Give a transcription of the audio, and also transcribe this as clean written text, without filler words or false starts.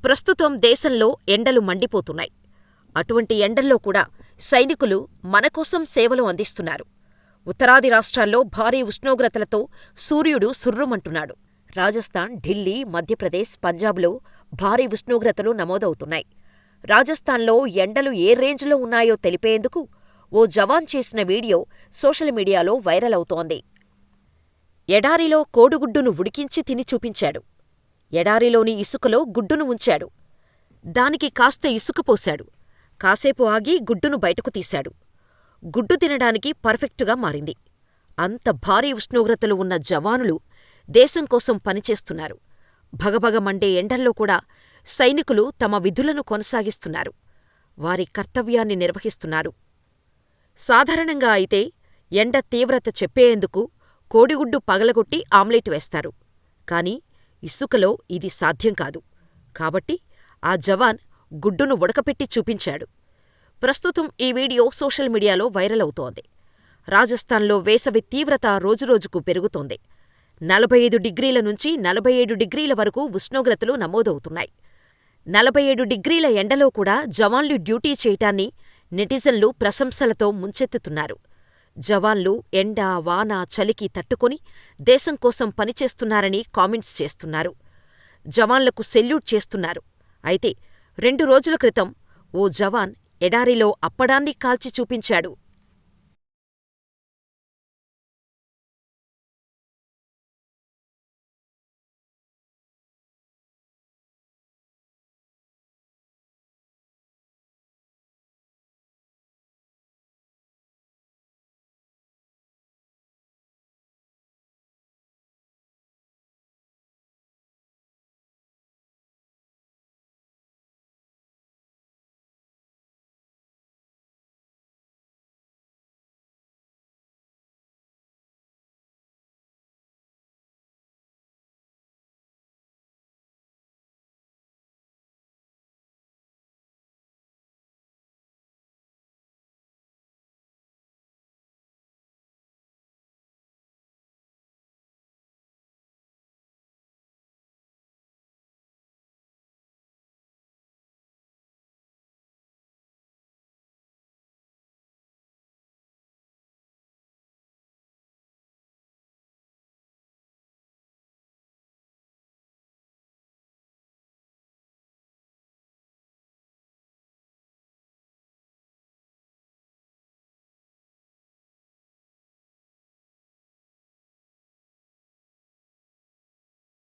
ప్రస్తుతం దేశంలో ఎండలు మండిపోతున్నాయి. అటువంటి ఎండల్లో కూడా సైనికులు మనకోసం సేవలు అందిస్తున్నారు. ఉత్తరాది రాష్ట్రాల్లో భారీ ఉష్ణోగ్రతలతో సూర్యుడు సుర్రుమంటున్నాడు. రాజస్థాన్, ఢిల్లీ, మధ్యప్రదేశ్, పంజాబ్లో భారీ ఉష్ణోగ్రతలు నమోదవుతున్నాయి. రాజస్థాన్లో ఎండలు ఏ రేంజ్లో ఉన్నాయో తెలిపేందుకు ఓ జవాన్ చేసిన వీడియో సోషల్ మీడియాలో వైరల్ అవుతోంది. ఎడారిలో కోడిగుడ్డును ఉడికించి తిని చూపించాడు. ఎడారిలోని ఇసుకలో గుడ్డును ఉంచాడు. దానికి కాస్త ఇసుక పోశాడు. కాసేపు ఆగి గుడ్డును బయటకు తీశాడు. గుడ్డు తినడానికి పర్ఫెక్టుగా మారింది. అంత భారీ ఉష్ణోగ్రతలు ఉన్న జవానులు దేశం కోసం పనిచేస్తున్నారు. భగభగ మండే ఎండల్లో కూడా సైనికులు తమ విధులను కొనసాగిస్తున్నారు. వారి కర్తవ్యాన్ని నిర్వహిస్తున్నారు. సాధారణంగా అయితే ఎండ తీవ్రత చెప్పేందుకు కోడిగుడ్డు పగలగొట్టి ఆమ్లెట్ వేస్తారు. కాని ఇసుకలో ఇది సాధ్యం కాదు. కాబట్టి ఆ జవాన్ గుడ్డును ఉడకపెట్టి చూపించాడు. ప్రస్తుతం ఈ వీడియో సోషల్ మీడియాలో వైరల్ అవుతోంది. రాజస్థాన్లో వేసవి తీవ్రత రోజురోజుకు పెరుగుతోంది. 45 డిగ్రీల నుంచి 47 డిగ్రీల వరకు ఉష్ణోగ్రతలు నమోదవుతున్నాయి. 47 డిగ్రీల ఎండలో కూడా జవాన్లు డ్యూటీ చేయటాన్ని నెటిజన్లు ప్రశంసలతో ముంచెత్తుతున్నారు. జవాన్లు ఎండ, వాన, చలికి తట్టుకొని దేశం కోసం పనిచేస్తున్నారని కామెంట్స్ చేస్తున్నారు. జవాన్లకు సెల్యూట్ చేస్తున్నారు. అయితే 2 రోజుల క్రితం ఓ జవాన్ ఎడారిలో అప్పడాన్ని కాల్చి చూపించాడు.